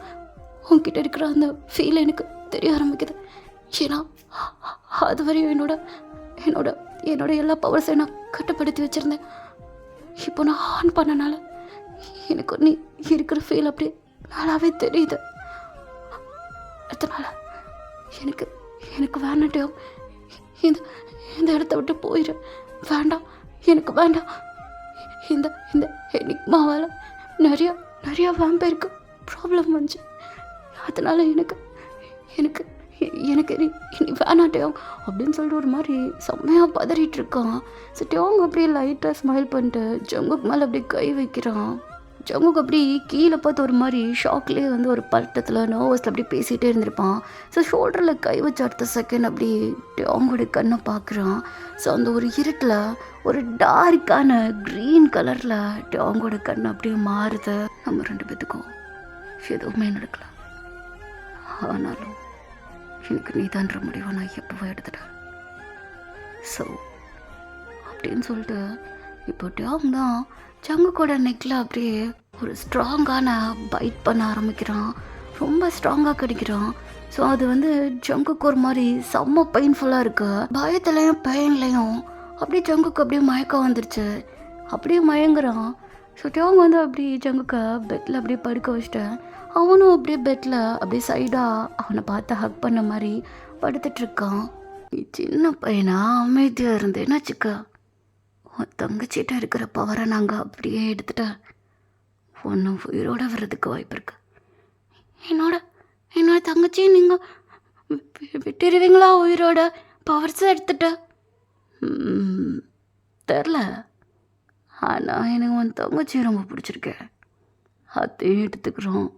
உன்கிட்ட இருக்கிற அந்த ஃபீல் எனக்கு தெரிய ஆரம்பிக்குது. ஏன்னா அது வரையும் என்னோட எல்லா பவர்ஸையும் நான் கட்டுப்படுத்தி வச்சுருந்தேன். இப்போ நான் ஆன் பண்ணனால எனக்கு நீ இருக்கிற ஃபீல் அப்படி நல்லாவே தெரியுது. அதனால் எனக்கு வேண்டாம், இந்த இடத்த விட்டு போயிடு. வேண்டாம், எனக்கு வேண்டாம். இந்த எனிக்மாவால் நிறைய வேம்பயருக்கு ப்ராப்ளம் வந்துச்சு. அதனால் எனக்கு இனி வேணாட்டையும் அப்படின்னு சொல்லிட்டு ஒரு மாதிரி செம்மையாக பதறிட்டு இருக்கான். ஸோ டேவங்க அப்படியே லைட்டாக ஸ்மைல் பண்ணிட்டு ஜங்குக்கு மேலே அப்படியே கை வைக்கிறான். ஜங்குக்கு அப்படி கீழே பார்த்து ஒரு மாதிரி ஷாக்லேயே வந்து ஒரு பட்டத்தில் நர்வஸில் அப்படி பேசிகிட்டே இருந்திருப்பான். ஸோ ஷோல்டரில் கை வச்ச அடுத்த செகண்ட் அப்படி டேவங்கோட கண்ணை பார்க்குறான். ஸோ அந்த ஒரு இருட்டில் ஒரு டார்க்கான க்ரீன் கலரில் டேவங்கோட கண்ணை அப்படியே மாறுது. நம்ம 2 பேத்துக்கும் எதுவுமே நடக்கல. ஆனாலும் எனக்கு நீதான்ற முடிவை நான் எப்போவோ எடுத்துட்டேன். ஸோ அப்படின்னு சொல்லிட்டு இப்போ டேவங் தான் ஜங்குக்கோட நெக்கில் அப்படியே ஒரு ஸ்ட்ராங்கான பைட் பண்ண ஆரம்பிக்கிறான். ரொம்ப ஸ்ட்ராங்காக கடிக்கிறான். ஸோ அது வந்து ஜங்குக்கு ஒரு மாதிரி செம்ம பெயின்ஃபுல்லாக இருக்கு. பயத்துலையும் பெயின்லையும் அப்படியே ஜங்குக்கு அப்படியே மயக்கம் வந்துருச்சு. அப்படியே மயங்குறான். ஸோ டேவங் வந்து அப்படி ஜங்குக்க பெட்டில் அப்படியே படுக்க வச்சுட்டேன். அவனும் அப்படியே பெட்டில் அப்படியே சைடாக அவனை பார்த்து ஹக் பண்ண மாதிரி படுத்துட்ருக்கான். நீ சின்ன பையனா அமைதியாக இருந்தேன்னு வச்சுக்க, உன் தங்கச்சிட்ட இருக்கிற பவரை நாங்கள் அப்படியே எடுத்துட்டேன். ஒன்றும் உயிரோட வர்றதுக்கு வாய்ப்பு இருக்கு. என்னோட தங்கச்சி நீங்கள் விட்டுருவீங்களா உயிரோட? பவர்ஸை எடுத்துட்ட தெரில. ஆனால் எனக்கு உன் தங்கச்சி ரொம்ப பிடிச்சிருக்கேன். அதையும் எடுத்துக்கிறோம்.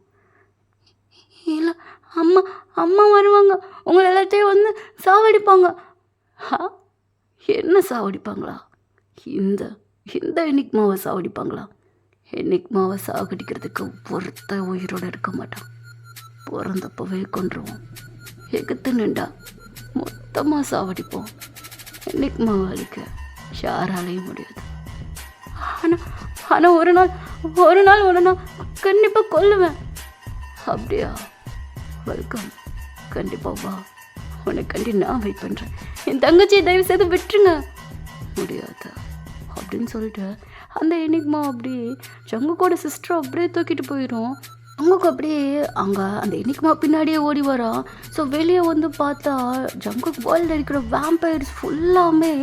இல்லை, அம்மா வருவாங்க, உங்களை எல்லாத்தையும் வந்து சாவடிப்பாங்க. என்ன சாவடிப்பாங்களா? இந்த எனிக்மாவை சாவடிப்பாங்களா? எனிக்மாவை சாகடிக்கிறதுக்கு ஒருத்த உயிரோடு இருக்க மாட்டான். பிறந்தப்பவே கொண்டுருவோம். எகுத்து நின்றா மொத்தமாக சாவடிப்போம். எனிக்மாவை அழிக்க யாராலையும் முடியாது. ஆனால் ஒரு நாள் கண்டிப்பாக கொல்லுவேன். அப்படியா? வெல்கம். கண்டிப்பாக வா, உனக்காண்டி நான் வெயிட் பண்ணுறேன். என் தங்கச்சியை தயவு செய்து விட்டுருங்க. முடியாது அப்படின்னு சொல்லிட்டு அந்த எனிக்மா அப்படி ஜங்குக்கோட சிஸ்டரை அப்படியே தூக்கிட்டு போயிடும். ஜங்குக்கு அப்படியே அங்கே அந்த எனிக்மா பின்னாடியே ஓடி வரான். ஸோ வெளியே வந்து பார்த்தா ஜங்குக்கு வேர்ல்டில் இருக்கிற வேம்பயர்ஸ் ஃபுல்லாமே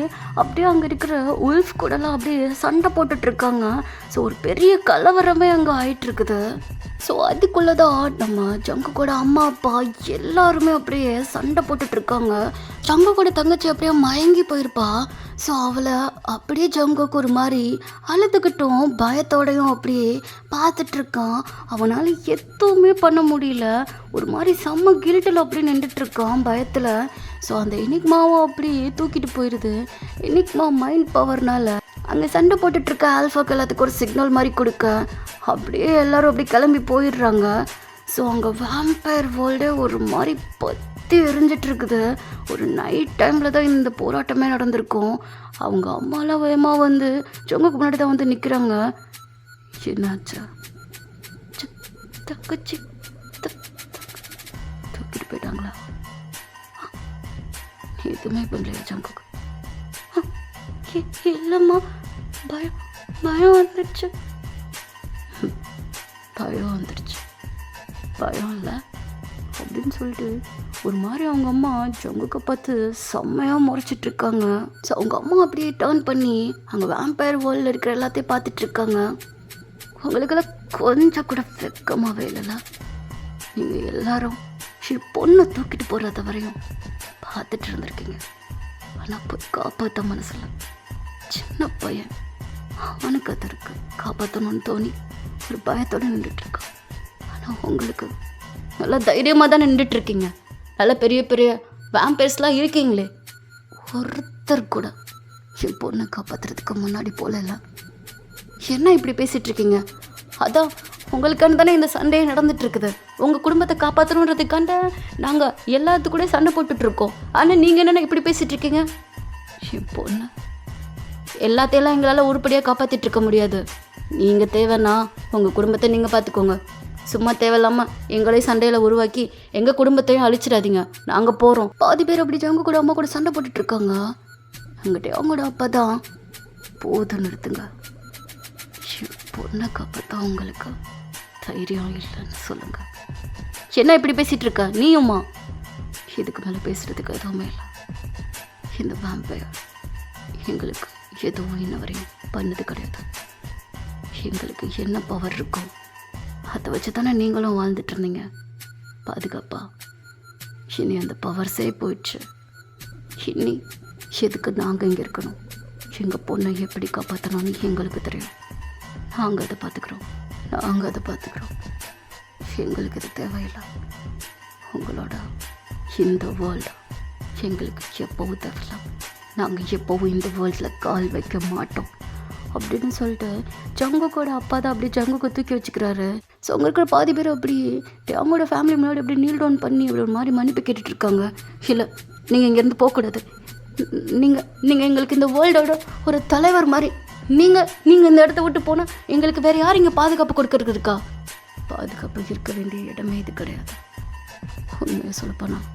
அப்படியே அங்கே இருக்கிற உல்ஃப் கூடலாம் அப்படியே சண்டை போட்டுட்ருக்காங்க. ஸோ ஒரு பெரிய கலவரமே அங்கே ஆயிட்டுருக்குது. ஸோ அதுக்குள்ளே தான் நம்ம ஜங்குக்கோட அம்மா அப்பா எல்லாருமே அப்படியே சண்டை போட்டுட்ருக்காங்க. ஜங்குக்கோட தங்கச்சி அப்படியே மயங்கி போயிருப்பா. ஸோ அவளை அப்படியே ஜங்குக்கு ஒரு மாதிரி அழுதுகிட்டும் பயத்தோடையும் அப்படியே பார்த்துட்ருக்கான். அவனால் எதுவுமே பண்ண முடியல. ஒரு மாதிரி செம்ம கில்ட்டில் அப்படி நின்றுட்டுருக்கான் பயத்தில். ஸோ அந்த எனிக்மாவும் அப்படியே தூக்கிட்டு போயிடுது. எனிக்மா மைண்ட் பவர்னால் அங்கே சண்டை போட்டுட்ருக்க ஆல்ஃபாக்கு எல்லாத்துக்கும் ஒரு சிக்னல் மாதிரி கொடுக்க அப்படியே எல்லோரும் அப்படி கிளம்பி போயிடுறாங்க. ஸோ அங்கே வேம்பயர் வேர்ல்டே ஒரு மாதிரி பற்றி எரிஞ்சிட்ருக்குது. ஒரு நைட் டைமில் தான் இந்த போராட்டமே நடந்திருக்கும். அவங்க அம்மாலாம் வேகமாக வந்து ஜங்குக்கு முன்னாடி தான் வந்து நிற்கிறாங்க. என்னாச்சா? தங்கச்சி தூக்கிட்டு போயிட்டாங்களா? எதுவுமே பண்ணலையா ஜங்குக்கு? இல்லைம்மா, பயம் வந்துடுச்சு. பயம் இல்லை, அப்படின்னு சொல்லிட்டு ஒரு மாதிரி அவங்க அம்மா ஜங்குக்கை பார்த்து செம்மையாக முறைச்சிட்டு இருக்காங்க. ஸோ அவங்க அம்மா அப்படியே டேர்ன் பண்ணி அங்கே வேம்பயர் வேர்ல்டில் இருக்கிற எல்லாத்தையும் பார்த்துட்டு இருக்காங்க. உங்களுக்கெல்லாம் கொஞ்சம் கூட வெக்கமாகவே இல்லைல்ல? நீங்கள் எல்லாரும் பொண்ணை தூக்கிட்டு போகிறத வரையும் பார்த்துட்டு இருந்திருக்கீங்க. ஆனால் போய் காப்பாற்ற மனசில் சின்ன பையன் அவனுக்கு அது இருக்கு, காப்பாற்றணும்னு தோணி ஒரு பயத்தோடு நின்றுட்டுருக்கான். ஆனால் உங்களுக்கு நல்லா தைரியமாக தான் நின்றுட்டுருக்கீங்க. நல்லா பெரிய பெரிய வேம்பயர்ஸ்லாம் இருக்கீங்களே, ஒருத்தர் கூட என் பொண்ணை காப்பாற்றுறதுக்கு முன்னாடி போகல. என்ன இப்படி பேசிகிட்ருக்கீங்க? அதான் உங்களுக்கான தானே இந்த சண்டையே நடந்துகிட்ருக்குது. உங்கள் குடும்பத்தை காப்பாற்றணுன்றதுக்காண்ட நாங்கள் எல்லாத்துக்கூட சண்டை போட்டுட்ருக்கோம். ஆனால் நீங்கள் என்னென்ன இப்படி பேசிகிட்ருக்கீங்க? என் பொண்ணு எல்லாத்தையெல்லாம் எங்களால் உருப்படியாக காப்பாற்றிட்டுருக்க முடியாது. நீங்கள் தேவைன்னா உங்கள் குடும்பத்தை நீங்கள் பார்த்துக்கோங்க. சும்மா தேவையில்லாமல் எங்களையும் சண்டையில் உருவாக்கி எங்கள் குடும்பத்தையும் அழிச்சிடாதீங்க. நாங்கள் போகிறோம். பாதி பேர் அப்படி அவங்க கூட அம்மா கூட சண்டை போட்டுட்ருக்காங்க. அங்கிட்ட அவங்களோட அப்பா தான் போதும் நிறுத்துங்க, பொண்ணை காப்பாற்ற உங்களுக்கு தைரியம் இல்லைன்னு சொல்லுங்க. என்ன இப்படி பேசிகிட்டு இருக்க நீயும்மா? இதுக்கு மேலே பேசுகிறதுக்கு எதுவுமே இல்லை. இந்த வேம்பயர் எங்களுக்கு எதுவும் இன்ன வரையும் பண்ணது கிடையாது. எங்களுக்கு என்ன பவர் இருக்கோ அதை வச்சு தானே நீங்களும் வாழ்ந்துட்டு இருந்தீங்க பாதுகாப்பா. இனி அந்த பவர்ஸே போயிடுச்சு. இனி எதுக்கு நாங்கள் இங்கே இருக்கணும்? எங்கள் பொண்ணை எப்படி காப்பாற்றணும்னு எங்களுக்கு தெரியும். நாங்கள் அதை பார்த்துக்குறோம். எங்களுக்கு இது தேவையில்லை. உங்களோட இந்த வேர்ல்டு எங்களுக்கு எப்போவும் தேவையில்லை. நாங்கள் எப்போவும் இந்த வேர்ல்டில் கால் வைக்க மாட்டோம் அப்படின்னு சொல்லிட்டு ஜங்குக்கோட அப்பா தான் அப்படி ஜங்குக்கு தூக்கி வச்சுக்கிறாரு. ஸோ அங்கே இருக்கிற பாதி பேர் அப்படி அவங்களோட ஃபேமிலி முன்னாடி அப்படி நீல் டவுன் பண்ணி அப்படி ஒரு மாதிரி மன்னிப்பு கேட்டுட்ருக்காங்க. இல்லை, நீங்கள் இங்கேருந்து போகக்கூடாது. நீங்கள் எங்களுக்கு இந்த வேர்ல்டோட ஒரு தலைவர் மாதிரி. நீங்கள் இந்த இடத்த விட்டு போனால் எங்களுக்கு வேறு யார் இங்கே பாதுகாப்பு கொடுக்கறதுக்கு இருக்கா? பாதுகாப்பு இருக்க வேண்டிய இடமே இது கிடையாது. உண்மையை சொல்லப்போனால்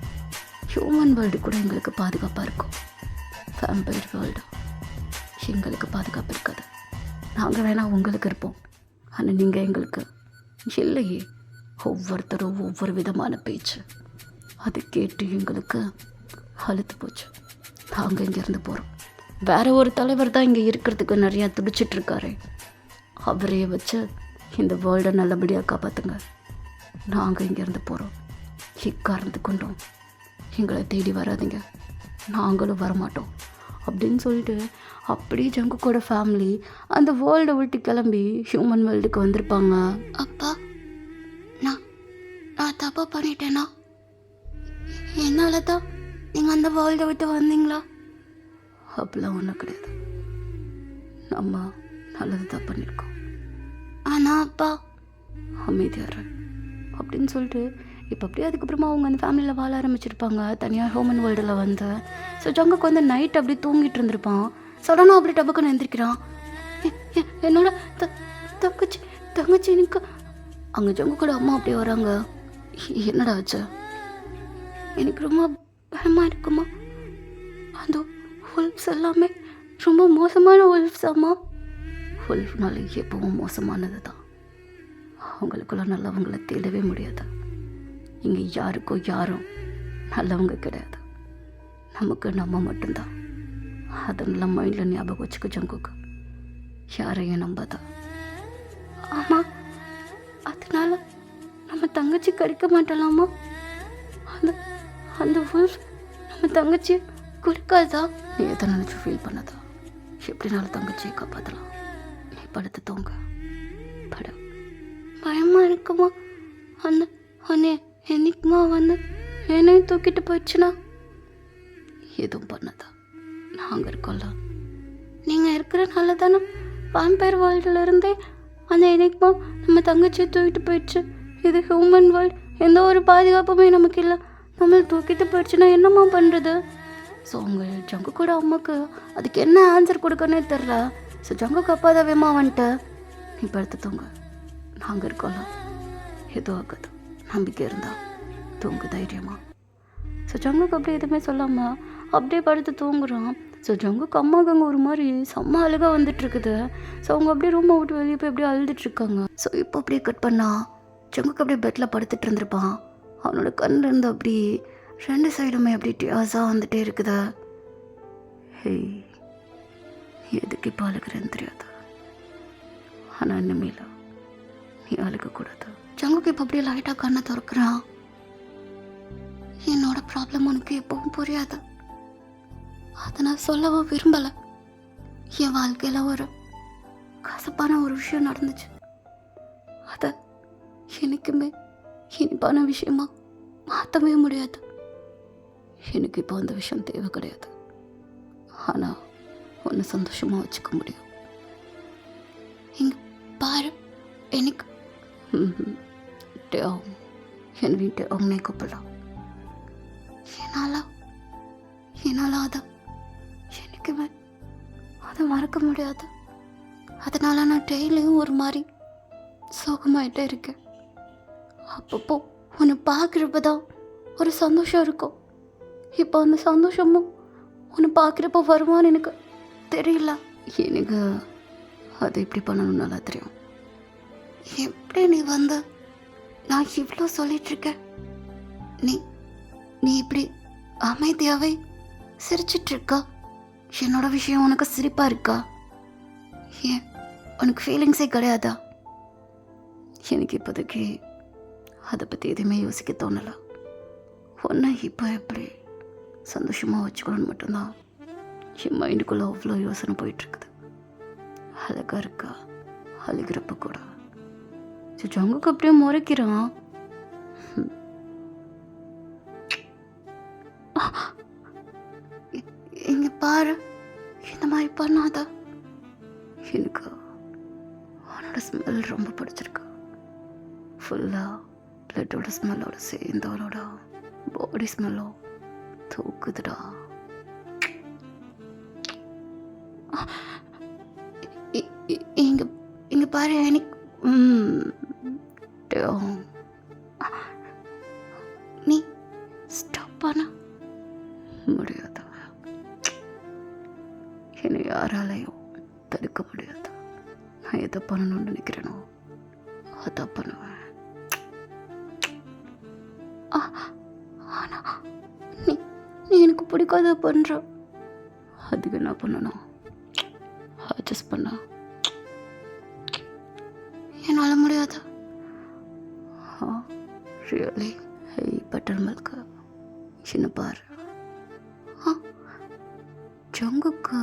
ஹியூமன் வேர்ல்டு கூட எங்களுக்கு பாதுகாப்பாக இருக்கும். வேம்பயர் வேர்ல்டு எங்களுக்கு பாதுகாப்பு இருக்காது. நாங்கள் வேணால் உங்களுக்கு இருப்போம், ஆனால் நீங்கள் எங்களுக்கு இல்லையே. ஒவ்வொருத்தரும் ஒவ்வொரு விதமான பேச்சு. அது கேட்டு எங்களுக்கு அழுத்து போச்சு. நாங்கள் இங்கேருந்து போகிறோம். வேற ஒரு தலைவர் தான் இங்கே இருக்கிறதுக்கு நிறையா துடிச்சிட்ருக்காரு. அவரையே வச்சு இந்த வேர்ல்டை நல்லபடியாக காப்பாற்றுங்க. நாங்கள் இங்கேருந்து போகிறோம். இக்காரணத்து கொண்டும் எங்களை தேடி வராதிங்க, நாங்களும் வரமாட்டோம் அப்படின்னு சொல்லிட்டு அப்படியே ஜங்குக்கோட ஃபேமிலி அந்த வேர்ல்டை விட்டு கிளம்பி ஹியூமன் வேர்ல்டுக்கு வந்திருப்பாங்க. அப்பா, நான் தப்பா பண்ணிட்டேனா? என்னால தான் நீங்கள் அந்த வேர்ல்டை விட்டு வந்தீங்களா? அப்படிலாம் ஒன்றும் கிடையாது. நம்ம நல்லது தான் பண்ணியிருக்கோம். ஆனால் அப்பா அமைதியார் அப்படின்னு சொல்லிட்டு இப்போ அப்படியே அதுக்கப்புறமா அவங்க அந்த ஃபேமிலியில் வாழ ஆரம்பிச்சிருப்பாங்க தனியாக ஹியூமன் வேர்ல்டில் வந்து. ஸோ ஜங்குக்கு வந்து நைட் அப்படி தூங்கிட்டு இருந்திருப்பான். சடனாக அப்படி டபக்குன்னு எழுந்திரிக்கிறான். என்னோட தங்கச்சி எனக்கு அங்கே ஜங்குக்கோட அம்மா அப்படியே வராங்க. என்னடா ஆச்சு? எனக்கு ரொம்ப பயமாக இருக்குமா? அந்த உல்ஃப்ஸ் எல்லாமே ரொம்ப மோசமான உல்ஃப்ஸ் அம்மா. உல்ஃப்னால எப்பவும் மோசமானது தான். அவங்களுக்குள்ள நல்லவங்களை தேடவே முடியாது. இங்கே யாரும் நல்லவங்க கிடையாது. நமக்கு நம்ம மட்டும்தான். அதெல்லாம் மைண்டில் ஞாபகம் வச்சுக்க ஜங்குக்கு. யாரையும் நம்பாதான். ஆமாம், அதனால நம்ம தங்கச்சி கிடைக்க மாட்டலாமா? அந்த உல்ஃப் நம்ம தங்கச்சியை கொடுக்காதா? நீ எதை நினச்சி ஃபீல் பண்ணதா? எப்படினாலும் தங்கச்சியை காப்பாற்றலாம். நீ படுத்து தூங்க. படு. பயமாக இருக்குமா? அண்ணே என்னைக்குமா வந்து என்னையும் தூக்கிட்டு போயிடுச்சுன்னா? எதுவும் பண்ணதா, நாங்கள் இருக்கோம்ல. நீங்கள் இருக்கிறனால தானே வேம்பயர் வேர்ல்டில் இருந்தே அந்த என்னைக்குமா நம்ம தங்கச்சியை தூக்கிட்டு போயிடுச்சு. இது ஹியூமன் வேர்ல்டு, எந்த ஒரு பாதுகாப்புமே நமக்கு இல்லை. நம்மளை தூக்கிட்டு போயிடுச்சுன்னா என்னம்மா பண்ணுறது? ஸோ உங்கள் ஜங்குக்கோட அம்மாவுக்கு அதுக்கு என்ன ஆன்சர் கொடுக்கணுன்னே தெரில. ஸோ ஜங்குக்கு அப்பா தான் வேமா வந்துட்டு நீ படுத்து தூங்க, நாங்கள் இருக்கோம்ல, எதுவும் ஆகாது, நம்பிக்கை இருந்தா தூங்கு தைரியமா. ஸோ ஜங்குக்கு அப்படியே எதுவுமே சொல்லாமல் அப்படியே படுத்து தூங்குறான். ஸோ ஜங்குக்கு அம்மாவுக்கு அங்கே ஒரு மாதிரி செம்ம அழுகாக வந்துட்டுருக்குது. ஸோ அவங்க அப்படியே ரூமை விட்டு வெளியே போய் அப்படியே அழுதுட்ருக்காங்க. ஸோ இப்போ அப்படியே கட் பண்ணா ஜங்குக்கு அப்படியே பெட்டில் படுத்துட்டு இருந்திருப்பான். அவனோட கண்ணிலேருந்து அப்படி 2 சைடுமே அப்படி டியாஸாக வந்துட்டே இருக்குதா. ஹேய், எதுக்கு இப்போ அழுகிறேன்னு தெரியாது, ஆனால் இனிமேல நீ அழுகக்கூடாது. ஜங்குக்கு இப்போ அப்படியே லைட்டாக கண்ணை திறக்கிறான். என்னோட ப்ராப்ளம் உனக்கு எப்பவும் புரியாது, அதை நான் சொல்லவும் விரும்பலை. என் வாழ்க்கையில் ஒரு கசப்பான ஒரு விஷயம் நடந்துச்சு, அதை எனக்குமே இனிப்பான விஷயமா மாற்றவே முடியாது. எனக்கு இப்போ அந்த விஷயம் தேவை கிடையாது, ஆனால் ஒன்று சந்தோஷமாக வச்சுக்க முடியும். இங்கே பாரு, எனக்கு என் வீட்டு அவனே கூப்பிடலாம். என்னால் அதை எனக்குமே அதை மறக்க முடியாது. அதனால நான் டெய்லியும் ஒரு மாதிரி சோகமாயிட்டே இருக்கேன். அப்பப்போ உன்னை பார்க்குறப்ப தான் ஒரு சந்தோஷம் இருக்கும். இப்போ அந்த சந்தோஷமும் உன்னை பார்க்குறப்ப வருமானு எனக்கு தெரியல. எனக்கு அதை எப்படி பண்ணணும்னு நல்லா தெரியும். எப்படி நீ வந்து நான் இவ்வளோ சொல்லிகிட்ருக்கேன், நீ இப்படி அமைதியாகவே சிரிச்சிட்ருக்கா? என்னோட விஷயம் உனக்கு சிரிப்பாக இருக்கா? ஏன் உனக்கு ஃபீலிங்ஸே கிடையாதா? எனக்கு இப்போதைக்கு அதை பற்றி எதுவுமே யோசிக்க தோணலை. ஒன்று இப்போ எப்படி சந்தோஷமாக வச்சுக்கணும்னு மட்டும்தான் என் மைண்டுக்குள்ளே அவ்வளோ யோசனை போயிட்டுருக்குது. அழகாக இருக்கா அழுகிறப்ப கூட. ஜங்குக்கு அப்படியே முறைக்கிறான். இங்கே பாரு, இந்த மாதிரி பண்ணாத. எனக்கு அவனோட ஸ்மெல் ரொம்ப பிடிச்சிருக்கு. ஃபுல்லாக பிளட்டோட ஸ்மெல்லோட சேர்ந்து அவனோட பாடி ஸ்மெல்லோ தூக்குதுடா. இங்கே பாரு, எனக்கு நீ ஸ்டாப் பண்ண முடியாது. என்னை யாராலையும் தடுக்க முடியாது. நான் எதை பண்ணணும்னு நினைக்கிறேனோ அதை பண்ணுவேன். ஆனால் நீ எனக்கு பிடிக்காத பண்ணுற, அதுக்கு என்ன பண்ணணும்? அட்ஜஸ்ட் பண்ண என்னால் முடியாது. Really high butter milk. சின்ன பாரு, ஜங்குக்கு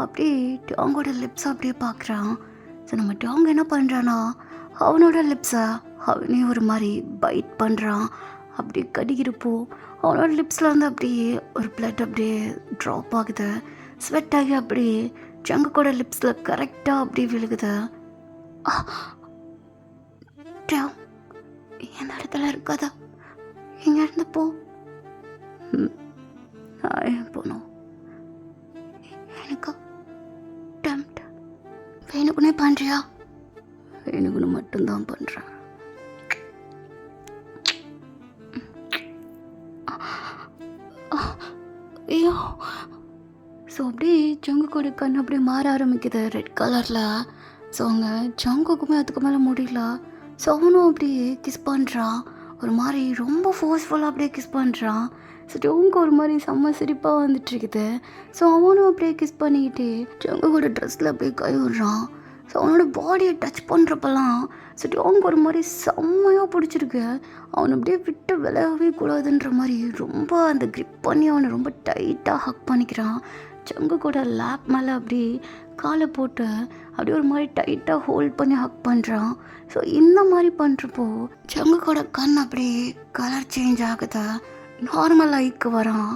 அப்படியே டாங்கோட லிப்ஸ் அப்படியே பார்க்குறான். ஸோ நம்ம டாங் என்ன பண்ணுறான்னா அவனோட லிப்ஸை அவனே ஒரு மாதிரி பைட் பண்ணுறான். அப்படி கடிக்கிறப்போ அவனோட லிப்ஸில் வந்து அப்படியே ஒரு பிளட் அப்படியே ட்ராப் ஆகுது. ஸ்வெட் ஆகி அப்படியே ஜங்குக்கோட லிப்ஸில் கரெக்டாக அப்படியே விழுகுது. எந்த இடத்துல இருக்காதா? எங்கே இருந்து போ. நான் போனோம். எனக்கு டெம்ட் வேணுக்குனே பண்ணுறியா? வேணுக்குன்னு மட்டும்தான் பண்ணுறேன். ஐயோ, ஸோ அப்படியே ஜங்குக்கோட கண் அப்படியே மாற ஆரம்பிக்குது ரெட் கலரில். ஸோ அங்கே ஜங்குக்குமே அதுக்கு மேலே முடியல. ஸோ அவனும் அப்படியே கிஸ் பண்ணுறான், ஒரு மாதிரி ரொம்ப ஃபோர்ஸ்ஃபுல்லாக அப்படியே கிஸ் பண்ணுறான். ஸோ ஜங்குக்கு ஒரு மாதிரி செம்ம சிரிப்பாக வந்துட்டுருக்குது. ஸோ அவனும் அப்படியே கிஸ் பண்ணிக்கிட்டு ஜங்குக்கோட ட்ரெஸ்ஸில் அப்படியே கை விடுறான். ஸோ அவனோட பாடியை டச் பண்ணுறப்பெல்லாம் ஸோ ஜங்குக்கு ஒரு மாதிரி செம்மையாக பிடிச்சிருக்கு. அவனை அப்படியே விட்டு விலகவே கூடாதுன்ற மாதிரி ரொம்ப அந்த கிரிப் பண்ணி அவனை ரொம்ப டைட்டாக ஹக் பண்ணிக்கிறான். ஜங்குக்கோட லேப் மேலே அப்படி காலை போட்டு அப்படியே ஒரு மாதிரி டைட்டாக ஹோல்ட் பண்ணி ஹக் பண்ணுறான். ஸோ இந்த மாதிரி பண்ணுறப்போ ஜங்குக்கோட கண் அப்படியே கலர் சேஞ்ச் ஆகுது, நார்மல் ஐக்கு வரான்.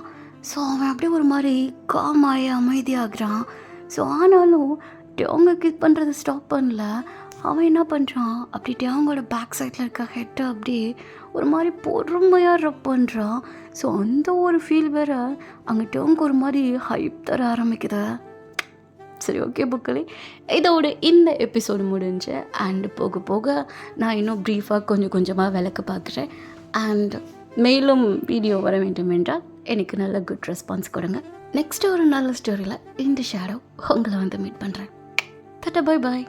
ஸோ அவன் அப்படியே ஒரு மாதிரி காமாயி அமைதியாகிறான். ஸோ ஆனாலும் டேங்க கிஸ் பண்ணுறதை ஸ்டாப் பண்ணல. அவன் என்ன பண்ணுறான், அப்படி டேங்கோட பேக் சைடில் இருக்க ஹெட்டை அப்படியே ஒரு மாதிரி பொறுமையாக ரப் பண்ணுறான். ஸோ அந்த ஒரு ஃபீல் வேறு அங்கே டேங்க ஒரு மாதிரி ஹைப் தர ஆரம்பிக்குது. சரி, ஓகே புக்களே, இதோட இந்த எபிசோடு முடிஞ்சு. அண்ட் போக போக நான் இன்னும் ப்ரீஃபாக கொஞ்சம் கொஞ்சமாக விளக்க பார்க்குறேன். அண்ட் மேலும் வீடியோ வர வேண்டும் என்றால் எனக்கு நல்ல குட் ரெஸ்பான்ஸ் கொடுங்க. நெக்ஸ்ட்டு ஒரு நல்ல ஸ்டோரியில் இந்த ஷேடோ உங்களை வந்து மீட் பண்ணுறேன். Tata, bye bye.